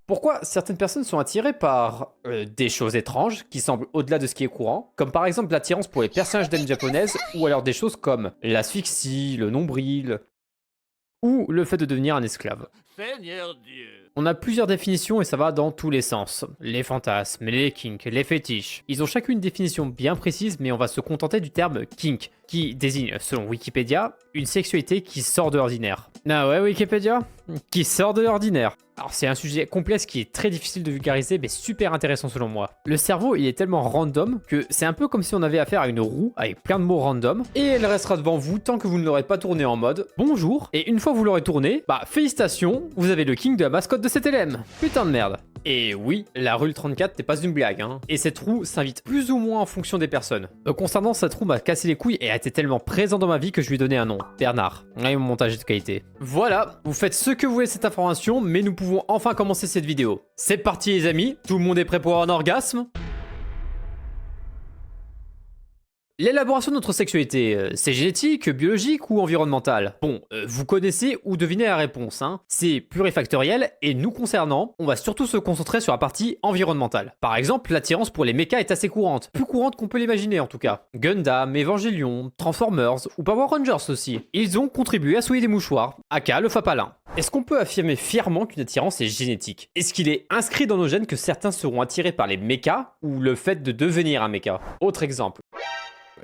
Pourquoi certaines personnes sont attirées par des choses étranges qui semblent au-delà de ce qui est courant, comme par exemple l'attirance pour les personnages d'anime japonaises, ou alors des choses comme l'asphyxie, le nombril, ou le fait de devenir un esclave. Seigneur Dieu. On a plusieurs définitions et ça va dans tous les sens. Les fantasmes, les kinks, les fétiches. Ils ont chacune une définition bien précise, mais on va se contenter du terme kink, qui désigne, selon Wikipédia, une sexualité qui sort de l'ordinaire. Ah ouais, Wikipédia? Qui sort de l'ordinaire. Alors c'est un sujet complexe qui est très difficile de vulgariser, mais super intéressant selon moi. Le cerveau, il est tellement random que c'est un peu comme si on avait affaire à une roue avec plein de mots random, et elle restera devant vous tant que vous ne l'aurez pas tournée en mode bonjour, et une fois que vous l'aurez tournée, bah félicitations, vous avez le king de la mascotte de cet LM. Putain de merde. Et oui, la rue 34 n'est pas une blague, hein. Et cette roue s'invite plus ou moins en fonction des personnes. Concernant cette roue m'a cassé les couilles et a été tellement présent dans ma vie que je lui ai donné un nom, Bernard. Ouais, mon montage est de qualité. Voilà, vous faites ce que vous voulez de cette information, mais nous pouvons enfin commencer cette vidéo. C'est parti les amis, tout le monde est prêt pour un orgasme? L'élaboration de notre sexualité, c'est génétique, biologique ou environnemental? Bon, vous connaissez ou devinez la réponse, hein. C'est plurifactoriel et nous concernant, on va surtout se concentrer sur la partie environnementale. Par exemple, l'attirance pour les mechas est assez courante, plus courante qu'on peut l'imaginer en tout cas. Gundam, Evangelion, Transformers ou Power Rangers aussi. Ils ont contribué à souiller des mouchoirs, aka le Fapalin. Est-ce qu'on peut affirmer fièrement qu'une attirance est génétique? Est-ce qu'il est inscrit dans nos gènes que certains seront attirés par les mechas ou le fait de devenir un mecha? Autre exemple.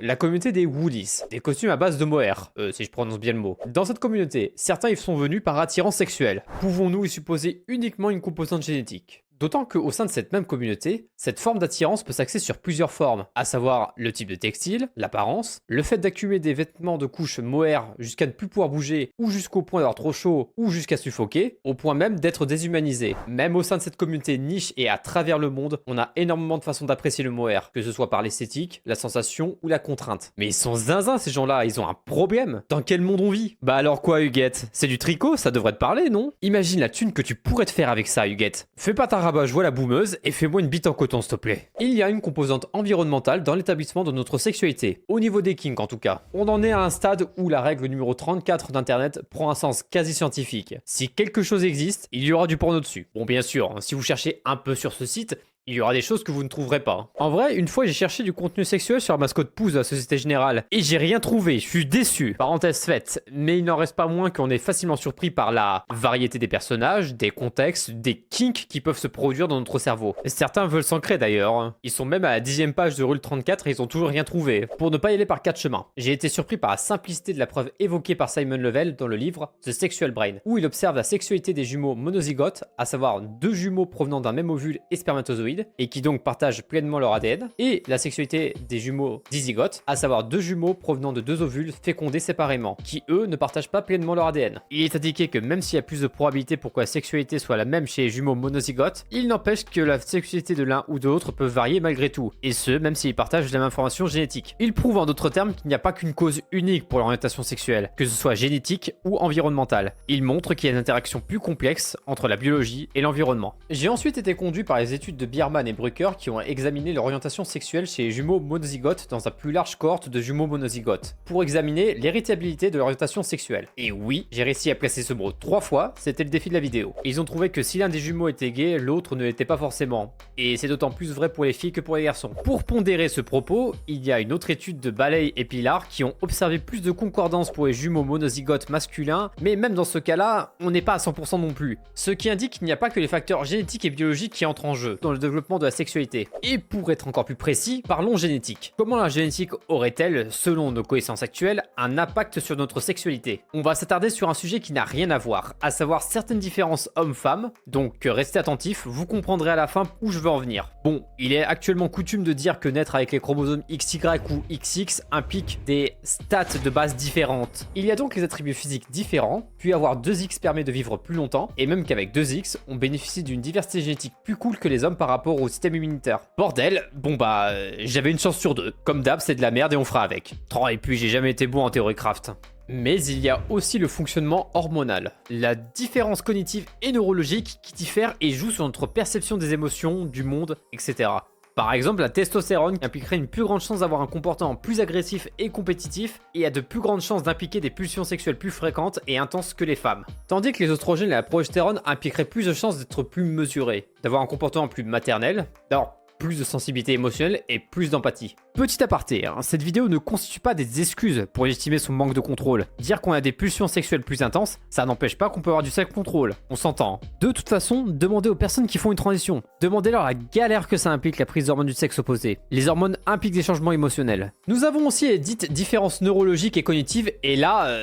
La communauté des Woolies, des costumes à base de mohair, si je prononce bien le mot. Dans cette communauté, certains y sont venus par attirance sexuelle. Pouvons-nous y supposer uniquement une composante génétique? D'autant qu'au sein de cette même communauté, cette forme d'attirance peut s'axer sur plusieurs formes, à savoir le type de textile, l'apparence, le fait d'accumuler des vêtements de couche mohair jusqu'à ne plus pouvoir bouger, ou jusqu'au point d'avoir trop chaud, ou jusqu'à suffoquer, au point même d'être déshumanisé. Même au sein de cette communauté niche et à travers le monde, on a énormément de façons d'apprécier le mohair, que ce soit par l'esthétique, la sensation ou la contrainte. Mais ils sont zinzins ces gens-là, ils ont un problème. Dans quel monde on vit? Bah alors quoi Huguette? C'est du tricot, ça devrait te parler, non? Imagine la thune que tu pourrais te faire avec ça Huguette. Fais pas ta rabat, je vois la boumeuse et fais-moi une bite en coton s'il te plaît. Il y a une composante environnementale dans l'établissement de notre sexualité, au niveau des kinks en tout cas. On en est à un stade où la règle numéro 34 d'internet prend un sens quasi scientifique. Si quelque chose existe, il y aura du porno dessus. Bon bien sûr, si vous cherchez un peu sur ce site, il y aura des choses que vous ne trouverez pas. En vrai, une fois j'ai cherché du contenu sexuel sur la mascotte Pouce de la Société Générale et j'ai rien trouvé, je suis déçu. Parenthèse faite, mais il n'en reste pas moins qu'on est facilement surpris par la variété des personnages, des contextes, des kinks qui peuvent se produire dans notre cerveau. Certains veulent s'ancrer d'ailleurs. Ils sont même à la 10e page de Rule 34 et ils ont toujours rien trouvé. Pour ne pas y aller par quatre chemins. J'ai été surpris par la simplicité de la preuve évoquée par Simon Level dans le livre The Sexual Brain, où il observe la sexualité des jumeaux monozygotes, à savoir deux jumeaux provenant d'un même ovule et spermatozoïde, et qui donc partagent pleinement leur ADN, et la sexualité des jumeaux dizygotes, à savoir deux jumeaux provenant de deux ovules fécondés séparément, qui eux ne partagent pas pleinement leur ADN. Il est indiqué que même s'il y a plus de probabilité pour que la sexualité soit la même chez les jumeaux monozygotes, il n'empêche que la sexualité de l'un ou de l'autre peut varier malgré tout, et ce, même s'ils partagent la même information génétique. Il prouve en d'autres termes qu'il n'y a pas qu'une cause unique pour l'orientation sexuelle, que ce soit génétique ou environnementale. Il montre qu'il y a une interaction plus complexe entre la biologie et l'environnement. J'ai ensuite été conduit par les études de Biermann et Brucker qui ont examiné l'orientation sexuelle chez les jumeaux monozygotes dans un plus large cohorte de jumeaux monozygotes, pour examiner l'héritabilité de l'orientation sexuelle. Et oui, j'ai réussi à placer ce mot 3 fois, c'était le défi de la vidéo. Ils ont trouvé que si l'un des jumeaux était gay, l'autre ne l'était pas forcément. Et c'est d'autant plus vrai pour les filles que pour les garçons. Pour pondérer ce propos, il y a une autre étude de Baley et Pilar qui ont observé plus de concordance pour les jumeaux monozygotes masculins, mais même dans ce cas-là, on n'est pas à 100% non plus. Ce qui indique qu'il n'y a pas que les facteurs génétiques et biologiques qui entrent en jeu dans le développement de la sexualité. Et pour être encore plus précis, parlons génétique. Comment la génétique aurait-elle, selon nos connaissances actuelles, un impact sur notre sexualité? On va s'attarder sur un sujet qui n'a rien à voir, à savoir certaines différences hommes-femmes, donc restez attentifs, vous comprendrez à la fin où je veux en venir. Bon, il est actuellement coutume de dire que naître avec les chromosomes XY ou XX implique des stats de base différentes. Il y a donc les attributs physiques différents, puis avoir 2X permet de vivre plus longtemps, et même qu'avec 2X, on bénéficie d'une diversité génétique plus cool que les hommes par rapport au système immunitaire. Bordel, bon bah, j'avais une chance sur deux. Comme d'hab, c'est de la merde et on fera avec. Oh, et puis j'ai jamais été bon en théorie craft. Mais il y a aussi le fonctionnement hormonal, la différence cognitive et neurologique qui diffère et joue sur notre perception des émotions, du monde, etc. Par exemple, la testostérone qui impliquerait une plus grande chance d'avoir un comportement plus agressif et compétitif et a de plus grandes chances d'impliquer des pulsions sexuelles plus fréquentes et intenses que les femmes. Tandis que les oestrogènes et la progestérone impliqueraient plus de chances d'être plus mesurés, d'avoir un comportement plus maternel, d'avoir plus de sensibilité émotionnelle et plus d'empathie. Petit aparté, cette vidéo ne constitue pas des excuses pour légitimer son manque de contrôle. Dire qu'on a des pulsions sexuelles plus intenses, ça n'empêche pas qu'on peut avoir du self-control. On s'entend. De toute façon, demandez aux personnes qui font une transition. Demandez-leur la galère que ça implique la prise d'hormones du sexe opposé. Les hormones impliquent des changements émotionnels. Nous avons aussi les dites différences neurologiques et cognitives, et là,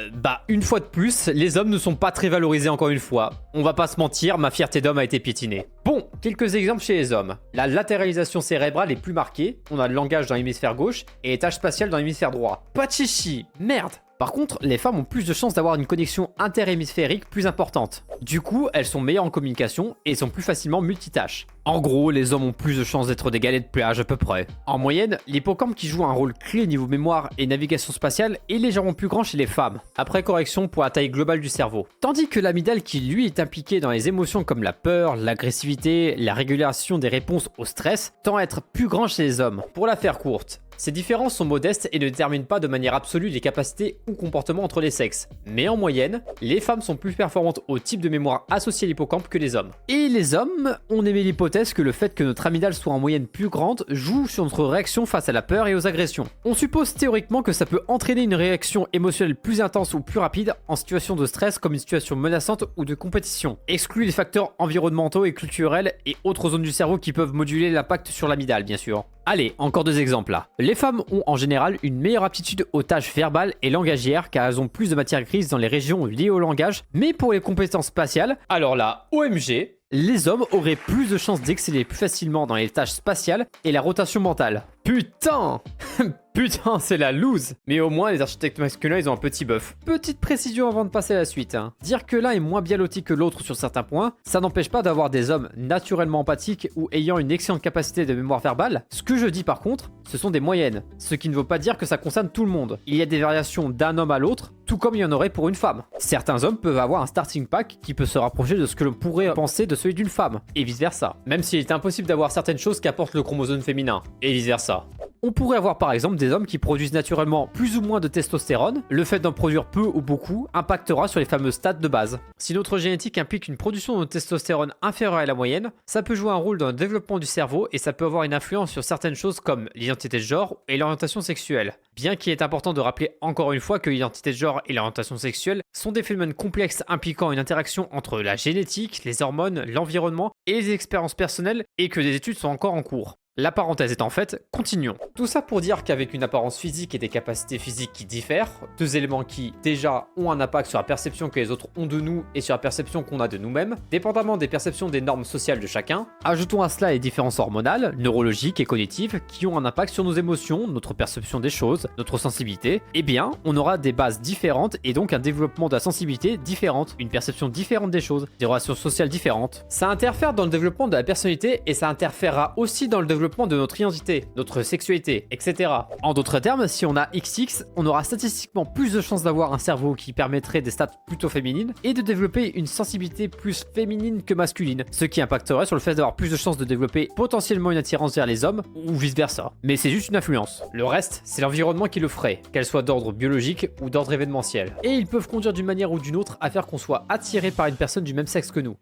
une fois de plus, les hommes ne sont pas très valorisés encore une fois. On va pas se mentir, ma fierté d'homme a été piétinée. Bon, quelques exemples chez les hommes. La latéralisation cérébrale est plus marquée, on a le langage dans l'hémisphère gauche et les tâches spatiales dans l'hémisphère droit. Pas de chichi, merde. Par contre, les femmes ont plus de chances d'avoir une connexion interhémisphérique plus importante. Du coup, elles sont meilleures en communication et sont plus facilement multitâches. En gros, les hommes ont plus de chances d'être des galets de plage à peu près. En moyenne, l'hippocampe qui joue un rôle clé niveau mémoire et navigation spatiale est légèrement plus grand chez les femmes, après correction pour la taille globale du cerveau. Tandis que l'amygdale qui lui est impliqué dans les émotions comme la peur, l'agressivité, la régulation des réponses au stress, tend à être plus grand chez les hommes. Pour la faire courte, ces différences sont modestes et ne déterminent pas de manière absolue les capacités ou comportements entre les sexes. Mais en moyenne, les femmes sont plus performantes au type de mémoire associé à l'hippocampe que les hommes. Et les hommes, on émet l'hypothèse que le fait que notre amygdale soit en moyenne plus grande joue sur notre réaction face à la peur et aux agressions. On suppose théoriquement que ça peut entraîner une réaction émotionnelle plus intense ou plus rapide en situation de stress comme une situation menaçante ou de compétition. Exclut les facteurs environnementaux et culturels et autres zones du cerveau qui peuvent moduler l'impact sur l'amygdale bien sûr. Allez, encore 2 exemples là. Les femmes ont en général une meilleure aptitude aux tâches verbales et langagières car elles ont plus de matière grise dans les régions liées au langage, mais pour les compétences spatiales, alors là, OMG, les hommes auraient plus de chances d'exceller plus facilement dans les tâches spatiales et la rotation mentale. Putain Putain, c'est la loose. Mais au moins, les architectes masculins, ils ont un petit buff. Petite précision avant de passer à la suite. Dire que l'un est moins bien loti que l'autre sur certains points, ça n'empêche pas d'avoir des hommes naturellement empathiques ou ayant une excellente capacité de mémoire verbale. Ce que je dis par contre, ce sont des moyennes. Ce qui ne veut pas dire que ça concerne tout le monde. Il y a des variations d'un homme à l'autre, tout comme il y en aurait pour une femme. Certains hommes peuvent avoir un starting pack qui peut se rapprocher de ce que l'on pourrait penser de celui d'une femme, et vice versa. Même s'il est impossible d'avoir certaines choses qu'apporte le chromosome féminin, et vice versa. On pourrait avoir par exemple des hommes qui produisent naturellement plus ou moins de testostérone. Le fait d'en produire peu ou beaucoup impactera sur les fameux stades de base. Si notre génétique implique une production de testostérone inférieure à la moyenne, ça peut jouer un rôle dans le développement du cerveau et ça peut avoir une influence sur certaines choses comme l'identité de genre et l'orientation sexuelle. Bien qu'il est important de rappeler encore une fois que l'identité de genre et l'orientation sexuelle sont des phénomènes complexes impliquant une interaction entre la génétique, les hormones, l'environnement et les expériences personnelles et que des études sont encore en cours. La parenthèse étant faite, continuons. Tout ça pour dire qu'avec une apparence physique et des capacités physiques qui diffèrent, 2 éléments qui, déjà, ont un impact sur la perception que les autres ont de nous et sur la perception qu'on a de nous-mêmes, dépendamment des perceptions des normes sociales de chacun, ajoutons à cela les différences hormonales, neurologiques et cognitives qui ont un impact sur nos émotions, notre perception des choses, notre sensibilité, eh bien, on aura des bases différentes et donc un développement de la sensibilité différente, une perception différente des choses, des relations sociales différentes. Ça interfère dans le développement de la personnalité et ça interférera aussi dans le développement de notre identité, notre sexualité, etc. En d'autres termes, si on a XX, on aura statistiquement plus de chances d'avoir un cerveau qui permettrait des stats plutôt féminines et de développer une sensibilité plus féminine que masculine, ce qui impacterait sur le fait d'avoir plus de chances de développer potentiellement une attirance vers les hommes ou vice versa. Mais c'est juste une influence. Le reste, c'est l'environnement qui le ferait, qu'elle soit d'ordre biologique ou d'ordre événementiel. Et ils peuvent conduire d'une manière ou d'une autre à faire qu'on soit attiré par une personne du même sexe que nous.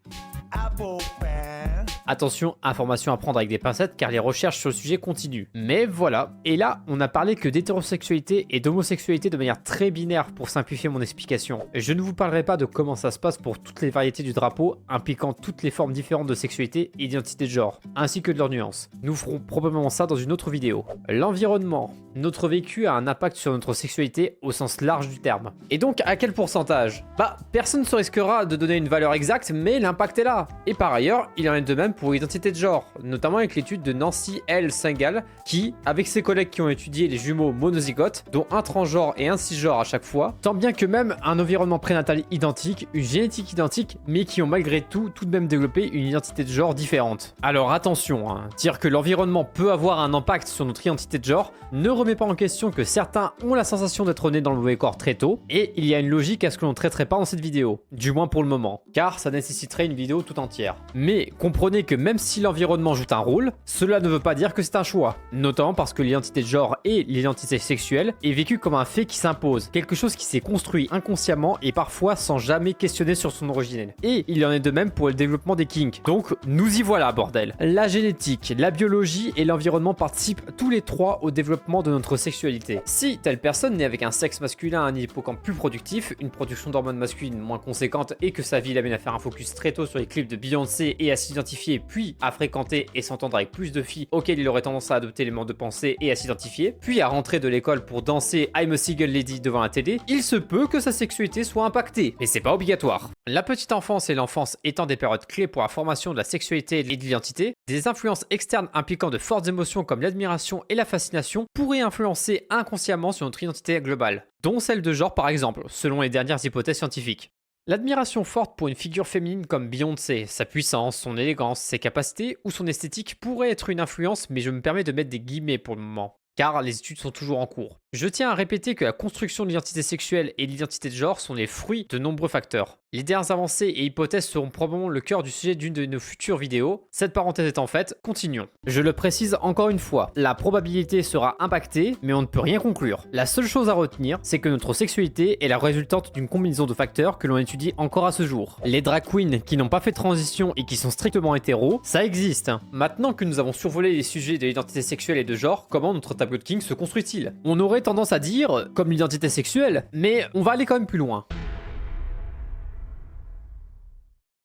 Attention, information à prendre avec des pincettes car les recherches sur le sujet continuent. Mais voilà, et là on a parlé que d'hétérosexualité et d'homosexualité de manière très binaire pour simplifier mon explication. Je ne vous parlerai pas de comment ça se passe pour toutes les variétés du drapeau impliquant toutes les formes différentes de sexualité et d'identité de genre, ainsi que de leurs nuances. Nous ferons probablement ça dans une autre vidéo. L'environnement. Notre vécu a un impact sur notre sexualité au sens large du terme. Et donc à quel pourcentage? Personne ne se risquera de donner une valeur exacte, mais l'impact est là. Et par ailleurs, il en est de même pour l'identité de genre, notamment avec l'étude de Nancy L. Singal, qui, avec ses collègues qui ont étudié les jumeaux monozygotes, dont un transgenre et un cisgenre à chaque fois, tant bien que même un environnement prénatal identique, une génétique identique, mais qui ont malgré tout de même développé une identité de genre différente. Alors attention, dire que l'environnement peut avoir un impact sur notre identité de genre ne remet pas en question que certains ont la sensation d'être nés dans le mauvais corps très tôt, et il y a une logique à ce que l'on ne traiterait pas dans cette vidéo, du moins pour le moment, car ça nécessiterait une vidéo tout entière. Mais comprenez que même si l'environnement joue un rôle, cela ne veut pas dire que c'est un choix. Notamment parce que l'identité de genre et l'identité sexuelle est vécue comme un fait qui s'impose, quelque chose qui s'est construit inconsciemment et parfois sans jamais questionner sur son origine. Et il en est de même pour le développement des kinks. Donc nous y voilà bordel. La génétique, la biologie et l'environnement participent tous les trois au développement de notre sexualité. Si telle personne naît avec un sexe masculin, un hippocampe plus productif, une production d'hormones masculines moins conséquente et que sa vie l'amène à faire un focus très tôt sur les clips de Beyoncé et à s'identifier puis à fréquenter et s'entendre avec plus de filles auxquelles il aurait tendance à adopter l'élément de pensée et à s'identifier, puis à rentrer de l'école pour danser I'm a Single Lady devant la télé, il se peut que sa sexualité soit impactée, mais c'est pas obligatoire. La petite enfance et l'enfance étant des périodes clés pour la formation de la sexualité et de l'identité, des influences externes impliquant de fortes émotions comme l'admiration et la fascination pourraient influencer inconsciemment sur notre identité globale, dont celle de genre par exemple, selon les dernières hypothèses scientifiques. L'admiration forte pour une figure féminine comme Beyoncé, sa puissance, son élégance, ses capacités ou son esthétique pourrait être une influence, mais je me permets de mettre des guillemets pour le moment, car les études sont toujours en cours. Je tiens à répéter que la construction de l'identité sexuelle et l'identité de genre sont les fruits de nombreux facteurs. Les dernières avancées et hypothèses seront probablement le cœur du sujet d'une de nos futures vidéos. Cette parenthèse étant faite, continuons. Je le précise encore une fois, la probabilité sera impactée, mais on ne peut rien conclure. La seule chose à retenir, c'est que notre sexualité est la résultante d'une combinaison de facteurs que l'on étudie encore à ce jour. Les drag queens qui n'ont pas fait de transition et qui sont strictement hétéros, ça existe. Maintenant que nous avons survolé les sujets de l'identité sexuelle et de genre, comment notre tableau de King se construit-il? On aurait tendance à dire, comme l'identité sexuelle, mais on va aller quand même plus loin.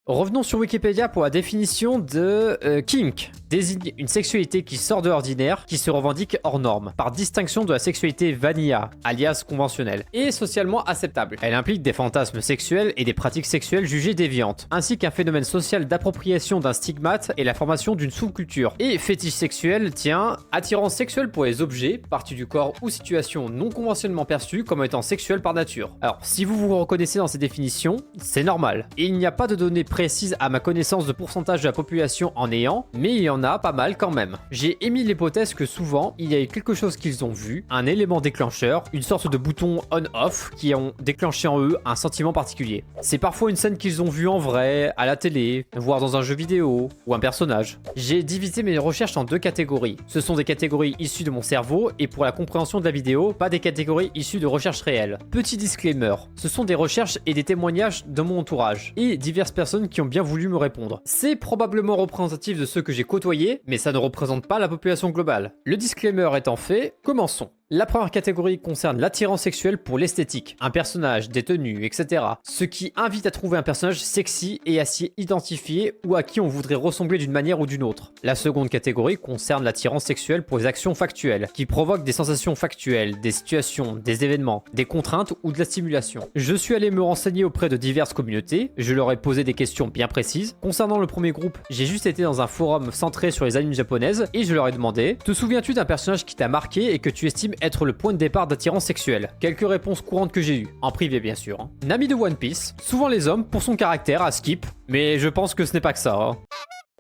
Revenons sur Wikipédia pour la définition de kink. Désigne une sexualité qui sort de l'ordinaire, qui se revendique hors norme, par distinction de la sexualité vanilla, alias conventionnelle, et socialement acceptable. Elle implique des fantasmes sexuels et des pratiques sexuelles jugées déviantes, ainsi qu'un phénomène social d'appropriation d'un stigmate et la formation d'une sous-culture. Et fétiche sexuel tient attirance sexuelle pour les objets, parties du corps ou situations non conventionnellement perçues comme étant sexuelles par nature. Alors, si vous vous reconnaissez dans ces définitions, c'est normal. Et il n'y a pas de données précise à ma connaissance de pourcentage de la population en ayant, mais il y en a pas mal quand même. J'ai émis l'hypothèse que souvent, il y a eu quelque chose qu'ils ont vu, un élément déclencheur, une sorte de bouton on-off qui ont déclenché en eux un sentiment particulier. C'est parfois une scène qu'ils ont vue en vrai, à la télé, voire dans un jeu vidéo, ou un personnage. J'ai divisé mes recherches en deux catégories. Ce sont des catégories issues de mon cerveau, et pour la compréhension de la vidéo, pas des catégories issues de recherches réelles. Petit disclaimer, ce sont des recherches et des témoignages de mon entourage, et diverses personnes qui ont bien voulu me répondre. C'est probablement représentatif de ceux que j'ai côtoyés, mais ça ne représente pas la population globale. Le disclaimer étant fait, commençons. La première catégorie concerne l'attirance sexuelle pour l'esthétique, un personnage, des tenues, etc. Ce qui invite à trouver un personnage sexy et à s'y identifier ou à qui on voudrait ressembler d'une manière ou d'une autre. La seconde catégorie concerne l'attirance sexuelle pour les actions factuelles, qui provoquent des sensations factuelles, des situations, des événements, des contraintes ou de la stimulation. Je suis allé me renseigner auprès de diverses communautés, je leur ai posé des questions bien précises. Concernant le premier groupe, j'ai juste été dans un forum centré sur les animes japonaises et je leur ai demandé « Te souviens-tu d'un personnage qui t'a marqué et que tu estimes être le point de départ d'attirance sexuelle ?» Quelques réponses courantes que j'ai eues, en privé bien sûr. Nami de One Piece, souvent les hommes pour son caractère à skip, mais je pense que ce n'est pas que ça.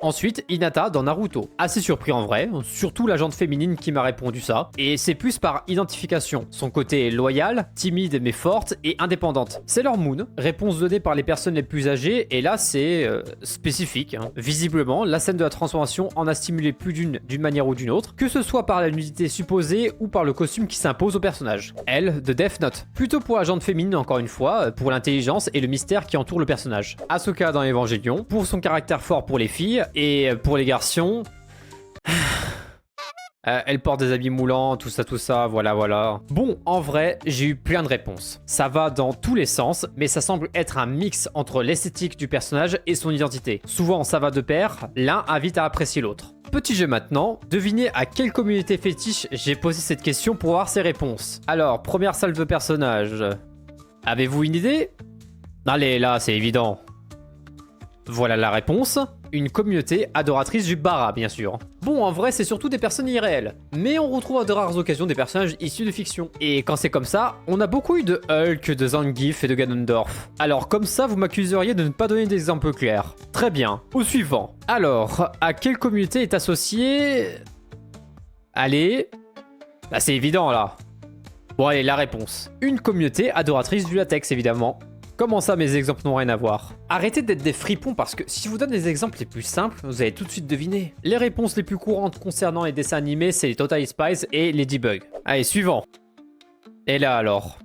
Ensuite, Hinata dans Naruto. Assez surpris en vrai, surtout la jante féminine qui m'a répondu ça. Et c'est plus par identification. Son côté loyal, timide mais forte et indépendante. Sailor Moon, réponse donnée par les personnes les plus âgées, et là c'est spécifique. Visiblement, la scène de la transformation en a stimulé plus d'une manière ou d'une autre, que ce soit par la nudité supposée ou par le costume qui s'impose au personnage. Elle, de Death Note. Plutôt pour la jante féminine encore une fois, pour l'intelligence et le mystère qui entoure le personnage. Asuka dans Evangelion, pour son caractère fort pour les filles, et pour les garçons, elle porte des habits moulants, tout ça, voilà. Bon, en vrai, j'ai eu plein de réponses. Ça va dans tous les sens, mais ça semble être un mix entre l'esthétique du personnage et son identité. Souvent, ça va de pair, l'un invite à apprécier l'autre. Petit jeu maintenant, devinez à quelle communauté fétiche j'ai posé cette question pour avoir ces réponses. Alors, première salle de personnages. Avez-vous une idée? Allez, là, c'est évident. Voilà la réponse. Une communauté adoratrice du bara, bien sûr. Bon, en vrai, c'est surtout des personnes irréelles. Mais on retrouve à de rares occasions des personnages issus de fiction. Et quand c'est comme ça, on a beaucoup eu de Hulk, de Zangief et de Ganondorf. Alors comme ça, vous m'accuseriez de ne pas donner d'exemple clair. Très bien. Au suivant. Alors, à quelle communauté est associée... Allez... Bah c'est évident, là. Bon, allez, la réponse. Une communauté adoratrice du latex, évidemment. Comment ça, mes exemples n'ont rien à voir? Arrêtez d'être des fripons parce que si je vous donne les exemples les plus simples, vous allez tout de suite deviner. Les réponses les plus courantes concernant les dessins animés, c'est les Totally Spies et Ladybug. Allez, suivant. Et là alors,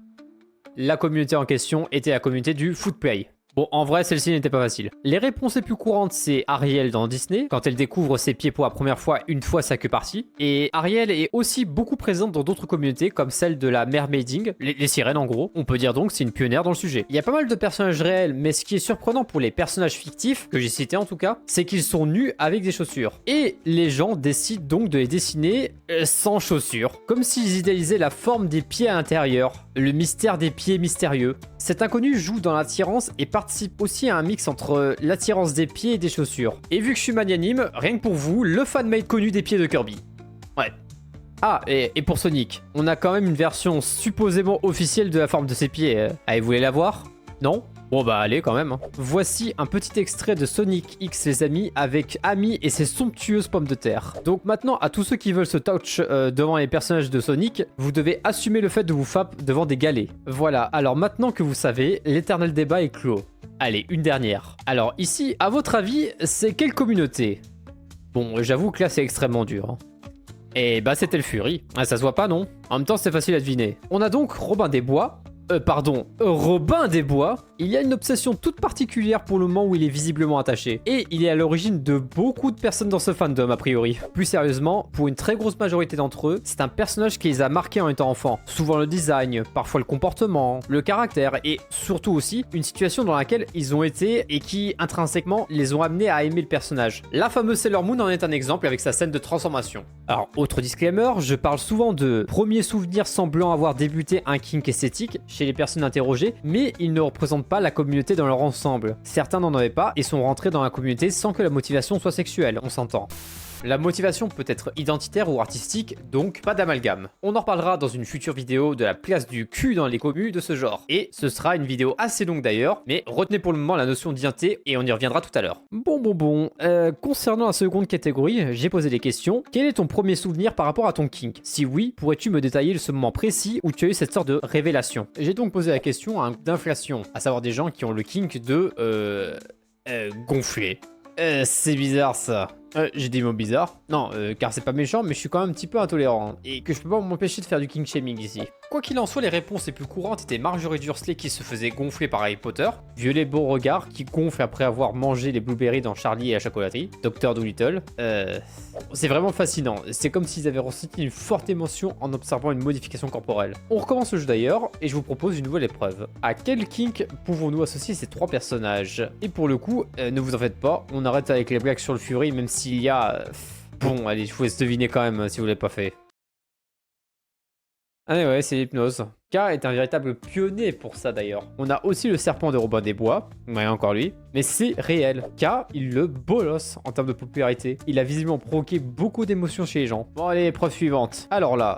la communauté en question était la communauté du footplay. Bon, en vrai, celle-ci n'était pas facile. Les réponses les plus courantes, c'est Ariel dans Disney, quand elle découvre ses pieds pour la première fois une fois sa queue partie. Et Ariel est aussi beaucoup présente dans d'autres communautés, comme celle de la mermaiding, les sirènes en gros. On peut dire donc c'est une pionnière dans le sujet. Il y a pas mal de personnages réels, mais ce qui est surprenant pour les personnages fictifs, que j'ai cités en tout cas, c'est qu'ils sont nus avec des chaussures. Et les gens décident donc de les dessiner sans chaussures, comme s'ils idéalisaient la forme des pieds à l'intérieur, le mystère des pieds mystérieux. Cet inconnu joue dans l'attirance et participe aussi à un mix entre l'attirance des pieds et des chaussures. Et vu que je suis magnanime, rien que pour vous, le fanmade connu des pieds de Kirby. Ouais. Ah, et pour Sonic, on a quand même une version supposément officielle de la forme de ses pieds. Allez, vous voulez la voir? Non? Bon bah allez quand même. Voici un petit extrait de Sonic X les amis avec Amy et ses somptueuses pommes de terre. Donc maintenant à tous ceux qui veulent se touch devant les personnages de Sonic, vous devez assumer le fait de vous fap devant des galets. Voilà, alors maintenant que vous savez, l'éternel débat est clos. Allez, une dernière. Alors ici, à votre avis, c'est quelle communauté? Bon, j'avoue que là c'est extrêmement dur. Et bah c'était le Fury. Ah, ça se voit pas non? En même temps c'est facile à deviner. On a donc Robin des Bois. Robin des Bois, il y a une obsession toute particulière pour le moment où il est visiblement attaché. Et il est à l'origine de beaucoup de personnes dans ce fandom a priori. Plus sérieusement, pour une très grosse majorité d'entre eux, c'est un personnage qui les a marqués en étant enfants. Souvent le design, parfois le comportement, le caractère et surtout aussi une situation dans laquelle ils ont été et qui intrinsèquement les ont amenés à aimer le personnage. La fameuse Sailor Moon en est un exemple avec sa scène de transformation. Alors, autre disclaimer, je parle souvent de premiers souvenirs semblant avoir débuté un kink esthétique chez les personnes interrogées, mais ils ne représentent pas la communauté dans leur ensemble. Certains n'en avaient pas et sont rentrés dans la communauté sans que la motivation soit sexuelle, on s'entend. La motivation peut être identitaire ou artistique, donc pas d'amalgame. On en reparlera dans une future vidéo de la place du cul dans les communes de ce genre. Et ce sera une vidéo assez longue d'ailleurs, mais retenez pour le moment la notion d'identité et on y reviendra tout à l'heure. Bon. Concernant la seconde catégorie, j'ai posé des questions. Quel est ton premier souvenir par rapport à ton kink? Si oui, pourrais-tu me détailler ce moment précis où tu as eu cette sorte de révélation? J'ai donc posé la question à un d'inflation, à savoir des gens qui ont le kink de... gonfler. C'est bizarre ça. J'ai des mots bizarres. Non, car c'est pas méchant, mais je suis quand même un petit peu intolérant. Et que je peux pas m'empêcher de faire du king shaming ici. Quoi qu'il en soit, les réponses les plus courantes étaient Marjorie Dursley qui se faisait gonfler par Harry Potter, Violet Beauregard qui gonfle après avoir mangé les blueberries dans Charlie et la chocolaterie, Dr. Dolittle. C'est vraiment fascinant. C'est comme s'ils avaient ressenti une forte émotion en observant une modification corporelle. On recommence le jeu d'ailleurs, et je vous propose une nouvelle épreuve. À quel kink pouvons-nous associer ces trois personnages? Et pour le coup, ne vous en faites pas, on arrête avec les blagues sur le Fury, même s'il y a... Bon, allez, je vous laisse deviner quand même si vous l'avez pas fait. Ah ouais, c'est l'hypnose. K est un véritable pionnier pour ça d'ailleurs. On a aussi le serpent de Robin des Bois, ouais encore lui, mais c'est réel. K, il le bolosse en termes de popularité. Il a visiblement provoqué beaucoup d'émotions chez les gens. Bon allez, épreuve suivante. Alors là,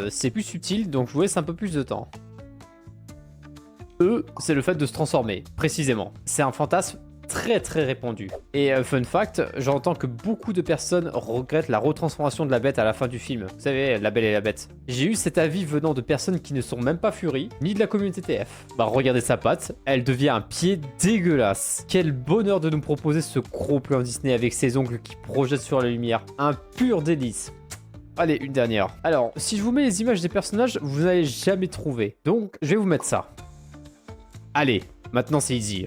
c'est plus subtil, donc je vous laisse un peu plus de temps. C'est le fait de se transformer, précisément. C'est un fantasme très répandu. Et fun fact, j'entends que beaucoup de personnes regrettent la retransformation de la bête à la fin du film. Vous savez, La Belle et la Bête. J'ai eu cet avis venant de personnes qui ne sont même pas Fury, ni de la communauté TF. Bah regardez sa patte, elle devient un pied dégueulasse. Quel bonheur de nous proposer ce gros plan Disney avec ses ongles qui projettent sur la lumière. Un pur délice. Allez, une dernière. Alors, si je vous mets les images des personnages, vous n'allez jamais trouver. Donc, je vais vous mettre ça. Allez, maintenant c'est easy.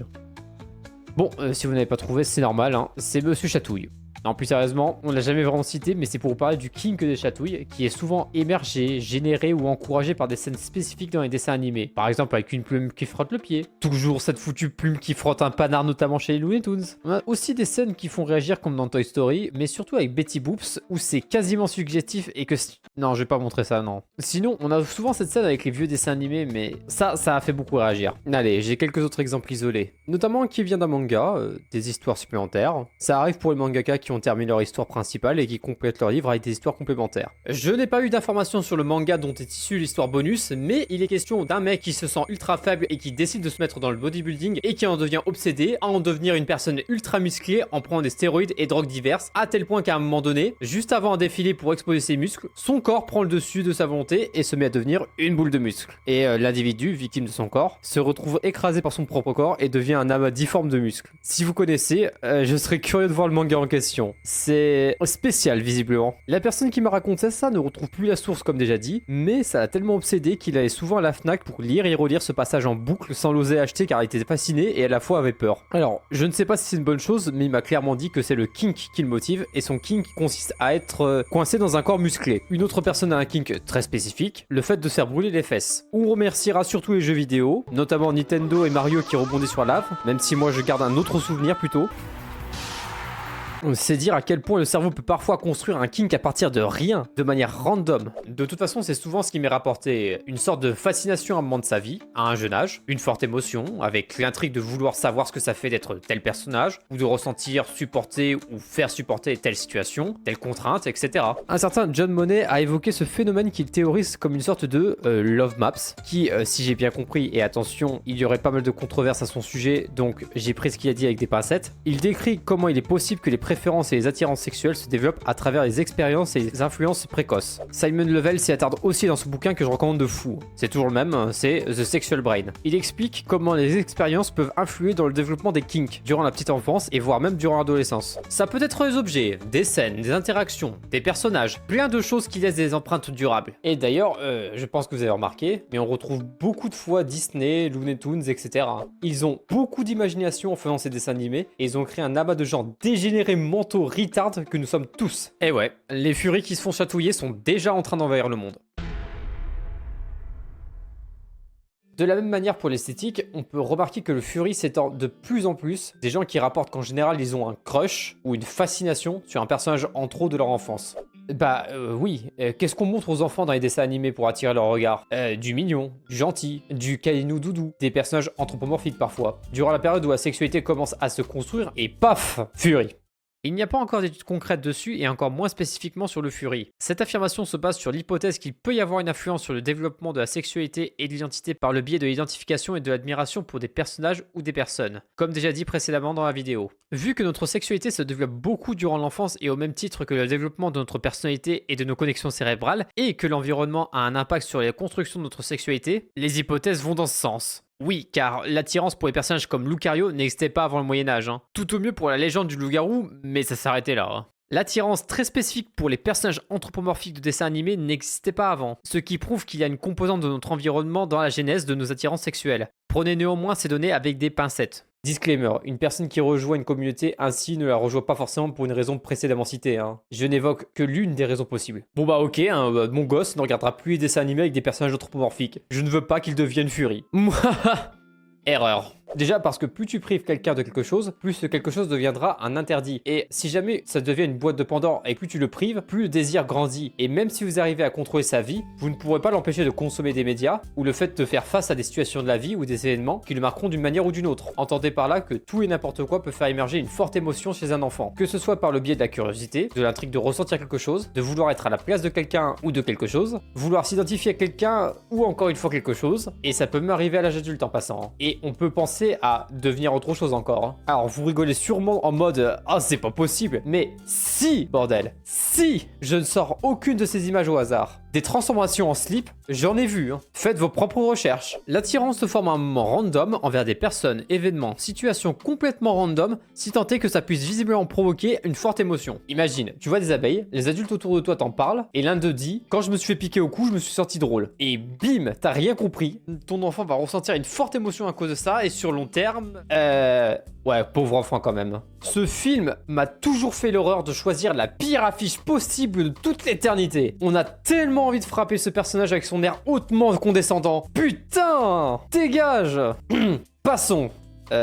Bon, si vous n'avez pas trouvé, c'est normal, hein. C'est Monsieur Chatouille. Non, plus sérieusement, on l'a jamais vraiment cité, mais c'est pour vous parler du kink des chatouilles, qui est souvent émergé, généré ou encouragé par des scènes spécifiques dans les dessins animés. Par exemple, avec une plume qui frotte le pied. Toujours cette foutue plume qui frotte un panard, notamment chez les Looney Tunes. On a aussi des scènes qui font réagir comme dans Toy Story, mais surtout avec Betty Boops, où c'est quasiment suggestif et que... Non, je vais pas montrer ça, non. Sinon, on a souvent cette scène avec les vieux dessins animés, mais ça a fait beaucoup réagir. Allez, j'ai quelques autres exemples isolés. Notamment qui vient d'un manga, des histoires supplémentaires. Ça arrive pour les mangaka qui ont terminé leur histoire principale et qui complètent leur livre avec des histoires complémentaires. Je n'ai pas eu d'informations sur le manga dont est issue l'histoire bonus, mais il est question d'un mec qui se sent ultra faible et qui décide de se mettre dans le bodybuilding et qui en devient obsédé à en devenir une personne ultra musclée en prenant des stéroïdes et drogues diverses, à tel point qu'à un moment donné, juste avant un défilé pour exposer ses muscles, son corps prend le dessus de sa volonté et se met à devenir une boule de muscles. Et l'individu, victime de son corps, se retrouve écrasé par son propre corps et devient un amas difforme de muscles. Si vous connaissez, je serais curieux de voir le manga en question. C'est spécial visiblement. La personne qui m'a raconté ça ne retrouve plus la source comme déjà dit, mais ça l'a tellement obsédé qu'il allait souvent à la Fnac pour lire et relire ce passage en boucle sans l'oser acheter car il était fasciné et à la fois avait peur. Alors, je ne sais pas si c'est une bonne chose, mais il m'a clairement dit que c'est le kink qui le motive et son kink consiste à être coincé dans un corps musclé. Une autre personne a un kink très spécifique, le fait de se faire brûler les fesses. On remerciera surtout les jeux vidéo, notamment Nintendo et Mario qui rebondissent sur la lave, même si moi je garde un autre souvenir plutôt. C'est dire à quel point le cerveau peut parfois construire un kink à partir de rien, de manière random. De toute façon, c'est souvent ce qui m'est rapporté. Une sorte de fascination à un moment de sa vie, à un jeune âge, une forte émotion, avec l'intrigue de vouloir savoir ce que ça fait d'être tel personnage, ou de ressentir, supporter ou faire supporter telle situation, telle contrainte, etc. Un certain John Monet a évoqué ce phénomène qu'il théorise comme une sorte de love maps, qui, si j'ai bien compris, et attention, il y aurait pas mal de controverses à son sujet, donc j'ai pris ce qu'il a dit avec des pincettes, il décrit comment il est possible que les préférences et les attirances sexuelles se développent à travers les expériences et les influences précoces. Simon Level s'y attarde aussi dans ce bouquin que je recommande de fou. C'est toujours le même, c'est The Sexual Brain. Il explique comment les expériences peuvent influer dans le développement des kinks durant la petite enfance et voire même durant l'adolescence. Ça peut être des objets, des scènes, des interactions, des personnages, plein de choses qui laissent des empreintes durables. Et d'ailleurs, je pense que vous avez remarqué, mais on retrouve beaucoup de fois Disney, Looney Tunes, etc. Ils ont beaucoup d'imagination en faisant ces dessins animés et ils ont créé un amas de gens dégénérés mentaux retard que nous sommes tous. Et ouais, les furies qui se font chatouiller sont déjà en train d'envahir le monde. De la même manière pour l'esthétique, on peut remarquer que le furry s'étend de plus en plus des gens qui rapportent qu'en général ils ont un crush ou une fascination sur un personnage en trop de leur enfance. Oui, qu'est-ce qu'on montre aux enfants dans les dessins animés pour attirer leur regard? Du mignon, du gentil, du câlinou doudou, des personnages anthropomorphiques parfois. Durant la période où la sexualité commence à se construire et paf, fury. Il n'y a pas encore d'études concrètes dessus et encore moins spécifiquement sur le fury. Cette affirmation se base sur l'hypothèse qu'il peut y avoir une influence sur le développement de la sexualité et de l'identité par le biais de l'identification et de l'admiration pour des personnages ou des personnes, comme déjà dit précédemment dans la vidéo. Vu que notre sexualité se développe beaucoup durant l'enfance et au même titre que le développement de notre personnalité et de nos connexions cérébrales, et que l'environnement a un impact sur la construction de notre sexualité, les hypothèses vont dans ce sens. Oui, car l'attirance pour les personnages comme Lucario n'existait pas avant le Moyen-Âge. Tout au mieux pour la légende du loup-garou, mais ça s'arrêtait là. L'attirance très spécifique pour les personnages anthropomorphiques de dessins animés n'existait pas avant, ce qui prouve qu'il y a une composante de notre environnement dans la genèse de nos attirances sexuelles. Prenez néanmoins ces données avec des pincettes. Disclaimer, une personne qui rejoint une communauté ainsi ne la rejoint pas forcément pour une raison précédemment citée. Je n'évoque que l'une des raisons possibles. Bon ok, mon gosse ne regardera plus les dessins animés avec des personnages anthropomorphiques. Je ne veux pas qu'il devienne furie. Erreur. Déjà parce que plus tu prives quelqu'un de quelque chose, plus ce quelque chose deviendra un interdit. Et si jamais ça devient une boîte de Pandore et plus tu le prives, plus le désir grandit. Et même si vous arrivez à contrôler sa vie, vous ne pourrez pas l'empêcher de consommer des médias ou le fait de faire face à des situations de la vie ou des événements qui le marqueront d'une manière ou d'une autre. Entendez par là que tout et n'importe quoi peut faire émerger une forte émotion chez un enfant. Que ce soit par le biais de la curiosité, de l'intrigue de ressentir quelque chose, de vouloir être à la place de quelqu'un ou de quelque chose, vouloir s'identifier à quelqu'un ou encore une fois quelque chose, et ça peut même arriver à l'âge adulte en passant. Et on peut penser à devenir autre chose encore. Alors vous rigolez sûrement en mode « Ah c'est pas possible !» Mais si, bordel, si je ne sors aucune de ces images au hasard. Des transformations en slip, j'en ai vu. Faites vos propres recherches. L'attirance se forme à un moment random envers des personnes, événements, situations complètement random, si tant est que ça puisse visiblement provoquer une forte émotion. Imagine, tu vois des abeilles, les adultes autour de toi t'en parlent, et l'un d'eux dit « Quand je me suis fait piquer au cou, je me suis senti drôle. » Et bim, t'as rien compris. Ton enfant va ressentir une forte émotion à cause de ça, et sur long terme... Ouais, pauvre enfant quand même. Ce film m'a toujours fait l'horreur de choisir la pire affiche possible de toute l'éternité. On a tellement envie de frapper ce personnage avec son air hautement condescendant. Putain! Dégage! Passons.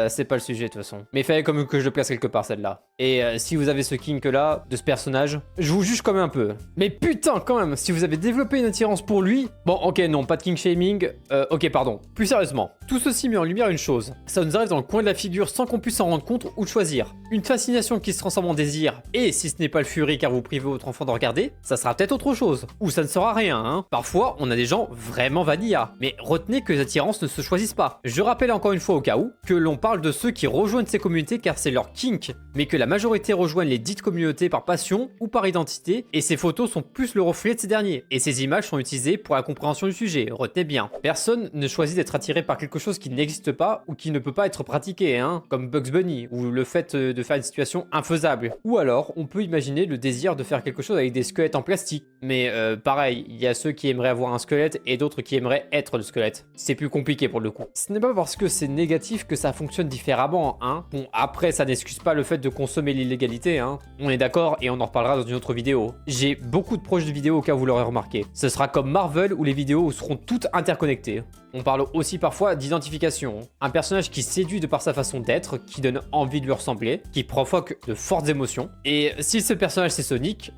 C'est pas le sujet de toute façon. Mais il fallait quand même que je le place quelque part celle-là. Et si vous avez ce kink là, de ce personnage, je vous juge quand même un peu. Mais putain, quand même, si vous avez développé une attirance pour lui... Bon, ok, non, pas de kink shaming. Ok, pardon. Plus sérieusement, tout ceci met en lumière une chose. Ça nous arrive dans le coin de la figure sans qu'on puisse s'en rendre compte ou choisir. Une fascination qui se transforme en désir, et si ce n'est pas le furie car vous privez votre enfant de regarder, ça sera peut-être autre chose. Ou ça ne sera rien, hein. Parfois, on a des gens vraiment vanilla. Mais retenez que les attirances ne se choisissent pas. Je rappelle encore une fois au cas où, que l'on parle de ceux qui rejoignent ces communautés car c'est leur kink, mais que la majorité rejoignent les dites communautés par passion ou par identité, et ces photos sont plus le reflet de ces derniers. Et ces images sont utilisées pour la compréhension du sujet, retenez bien. Personne ne choisit d'être attiré par quelque chose qui n'existe pas ou qui ne peut pas être pratiqué, hein, comme Bugs Bunny, ou le fait de faire une situation infaisable. Ou alors, on peut imaginer le désir de faire quelque chose avec des squelettes en plastique. Mais pareil, il y a ceux qui aimeraient avoir un squelette et d'autres qui aimeraient être le squelette. C'est plus compliqué pour le coup. Ce n'est pas parce que c'est négatif que ça fonctionne différemment, hein. Bon, après, ça n'excuse pas le fait de consommer l'illégalité, hein. On est d'accord et on en reparlera dans une autre vidéo. J'ai beaucoup de projets de vidéos au cas où vous l'aurez remarqué. Ce sera comme Marvel où les vidéos seront toutes interconnectées. On parle aussi parfois d'identification. Un personnage qui séduit de par sa façon d'être, qui donne envie de lui ressembler, qui provoque de fortes émotions. Et si ce personnage c'est Sonic,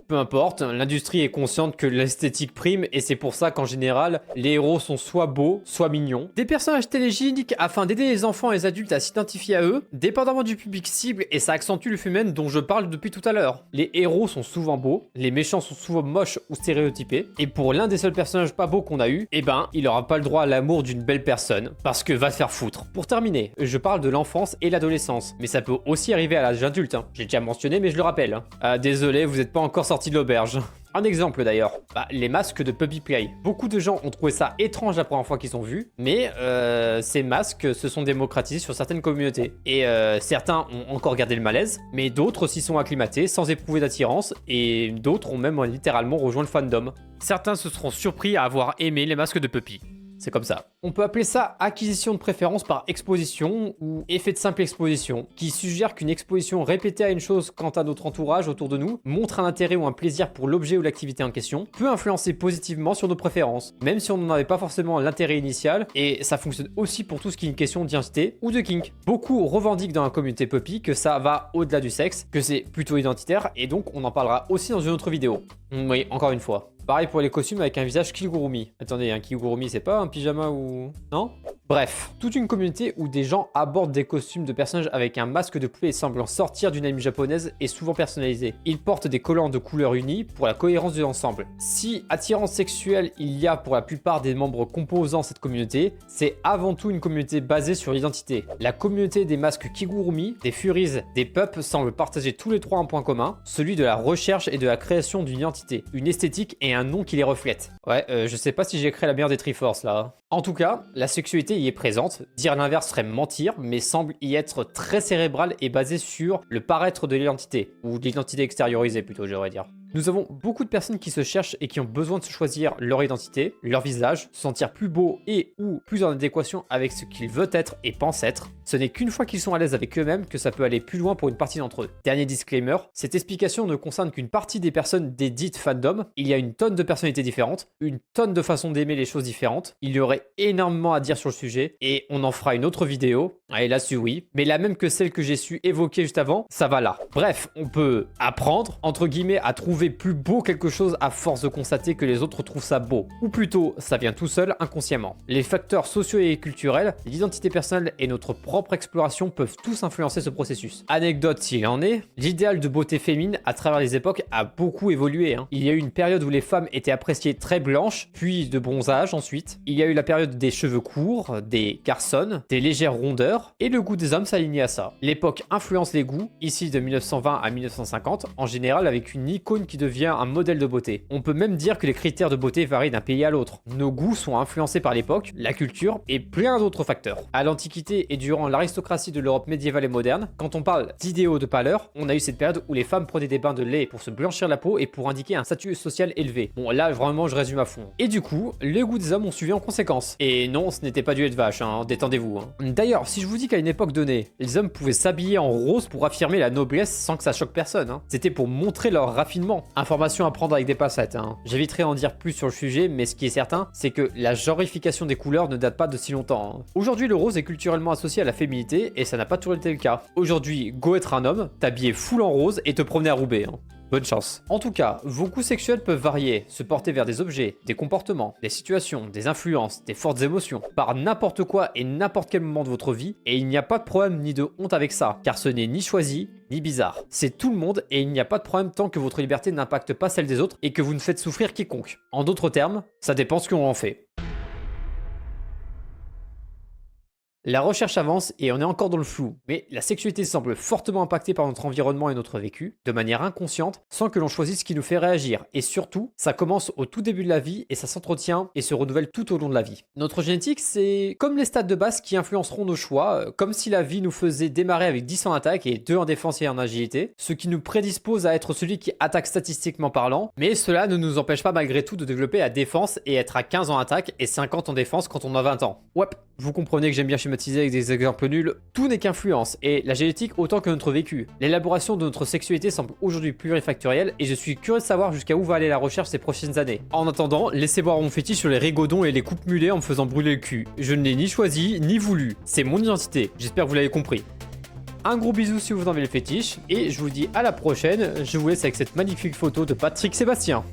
peu importe, l'industrie est consciente que l'esthétique prime et c'est pour ça qu'en général, les héros sont soit beaux, soit mignons. Des personnages télégéniques afin d'aider les enfants et les adultes à s'identifier à eux, dépendamment du public cible et ça accentue le phénomène dont je parle depuis tout à l'heure. Les héros sont souvent beaux, les méchants sont souvent moches ou stéréotypés, et pour l'un des seuls personnages pas beaux qu'on a eu, il aura pas le droit à l'amour d'une belle personne, parce que va se faire foutre. Pour terminer, je parle de l'enfance et l'adolescence, mais ça peut aussi arriver à l'âge adulte, hein. J'ai déjà mentionné mais je le rappelle. Désolé, vous n'êtes pas encore sorti de l'auberge. Un exemple d'ailleurs, les masques de Puppy Play. Beaucoup de gens ont trouvé ça étrange la première fois qu'ils ont vu, mais ces masques se sont démocratisés sur certaines communautés. Et certains ont encore gardé le malaise, mais d'autres s'y sont acclimatés sans éprouver d'attirance, et d'autres ont même littéralement rejoint le fandom. Certains se seront surpris à avoir aimé les masques de Puppy. C'est comme ça. On peut appeler ça acquisition de préférence par exposition ou effet de simple exposition, qui suggère qu'une exposition répétée à une chose quant à notre entourage autour de nous montre un intérêt ou un plaisir pour l'objet ou l'activité en question, peut influencer positivement sur nos préférences, même si on n'en avait pas forcément l'intérêt initial, et ça fonctionne aussi pour tout ce qui est une question d'identité ou de kink. Beaucoup revendiquent dans la communauté Puppy que ça va au-delà du sexe, que c'est plutôt identitaire, et donc on en parlera aussi dans une autre vidéo. Oui, encore une fois. Pareil pour les costumes avec un visage Kigurumi. Attendez, un Kigurumi c'est pas un pyjama ou... Non? Bref, toute une communauté où des gens abordent des costumes de personnages avec un masque de poupée semblant sortir d'une anime japonaise est souvent personnalisé. Ils portent des collants de couleurs unies pour la cohérence de l'ensemble. Si attirance sexuelle il y a pour la plupart des membres composant cette communauté, c'est avant tout une communauté basée sur l'identité. La communauté des masques Kigurumi, des Furies, des Pups semble partager tous les trois un point commun, celui de la recherche et de la création d'une identité, une esthétique et un nom qui les reflète. Ouais, je sais pas si j'ai créé la meilleure des Triforce là. En tout cas, la sexualité y est présente, dire l'inverse serait mentir, mais semble y être très cérébrale et basée sur le paraître de l'identité, ou de l'identité extériorisée plutôt, j'aurais dire. Nous avons beaucoup de personnes qui se cherchent et qui ont besoin de se choisir leur identité, leur visage, se sentir plus beau et ou plus en adéquation avec ce qu'ils veulent être et pensent être. Ce n'est qu'une fois qu'ils sont à l'aise avec eux-mêmes que ça peut aller plus loin pour une partie d'entre eux. Dernier disclaimer, cette explication ne concerne qu'une partie des personnes des dites fandom. Il y a une tonne de personnalités différentes, une tonne de façons d'aimer les choses différentes. Il y aurait énormément à dire sur le sujet et on en fera une autre vidéo. Et là-dessus oui, mais la même que celle que j'ai su évoquer juste avant, ça va là. Bref, on peut apprendre, entre guillemets, à trouver plus beau quelque chose à force de constater que les autres trouvent ça beau. Ou plutôt, ça vient tout seul, inconsciemment. Les facteurs sociaux et culturels, l'identité personnelle et notre propre exploration peuvent tous influencer ce processus. Anecdote s'il en est, l'idéal de beauté féminine à travers les époques a beaucoup évolué. Il y a eu une période où les femmes étaient appréciées très blanches, puis de bronzage ensuite. Il y a eu la période des cheveux courts, des garçonnes, des légères rondeurs, et le goût des hommes s'alignait à ça. L'époque influence les goûts, ici de 1920 à 1950, en général avec une icône qui devient un modèle de beauté. On peut même dire que les critères de beauté varient d'un pays à l'autre. Nos goûts sont influencés par l'époque, la culture et plein d'autres facteurs. À l'Antiquité et durant l'aristocratie de l'Europe médiévale et moderne, quand on parle d'idéaux de pâleur, on a eu cette période où les femmes prenaient des bains de lait pour se blanchir la peau et pour indiquer un statut social élevé. Bon là vraiment je résume à fond. Et du coup, les goûts des hommes ont suivi en conséquence. Et non, ce n'était pas du lait de vache, détendez-vous. D'ailleurs, si je vous dis qu'à une époque donnée, les hommes pouvaient s'habiller en rose pour affirmer la noblesse sans que ça choque personne, c'était pour montrer leur raffinement. évidemment. Information à prendre avec des passettes, hein. J'éviterai d'en dire plus sur le sujet, mais ce qui est certain, c'est que la genrification des couleurs ne date pas de si longtemps, hein. Aujourd'hui, le rose est culturellement associé à la féminité, et ça n'a pas toujours été le cas. Aujourd'hui, go être un homme, t'habiller full en rose et te promener à Roubaix, hein. Bonne chance. En tout cas, vos goûts sexuels peuvent varier, se porter vers des objets, des comportements, des situations, des influences, des fortes émotions, par n'importe quoi et n'importe quel moment de votre vie, et il n'y a pas de problème ni de honte avec ça, car ce n'est ni choisi, ni bizarre. C'est tout le monde et il n'y a pas de problème tant que votre liberté n'impacte pas celle des autres et que vous ne faites souffrir quiconque. En d'autres termes, ça dépend ce qu'on en fait. La recherche avance et on est encore dans le flou, mais la sexualité semble fortement impactée par notre environnement et notre vécu, de manière inconsciente, sans que l'on choisisse ce qui nous fait réagir. Et surtout, ça commence au tout début de la vie et ça s'entretient et se renouvelle tout au long de la vie. Notre génétique, c'est comme les stades de base qui influenceront nos choix, comme si la vie nous faisait démarrer avec 10 en attaque et 2 en défense et en agilité, ce qui nous prédispose à être celui qui attaque statistiquement parlant, mais cela ne nous empêche pas malgré tout de développer la défense et être à 15 en attaque et 50 en défense quand on a 20 ans. Ouais, vous comprenez que j'aime bien schématiser avec des exemples nuls, tout n'est qu'influence, et la génétique autant que notre vécu. L'élaboration de notre sexualité semble aujourd'hui plurifactorielle, et je suis curieux de savoir jusqu'à où va aller la recherche ces prochaines années. En attendant, laissez voir mon fétiche sur les rigodons et les coupes mulets en me faisant brûler le cul. Je ne l'ai ni choisi, ni voulu. C'est mon identité, j'espère que vous l'avez compris. Un gros bisou si vous en avez le fétiche, et je vous dis à la prochaine, je vous laisse avec cette magnifique photo de Patrick Sébastien.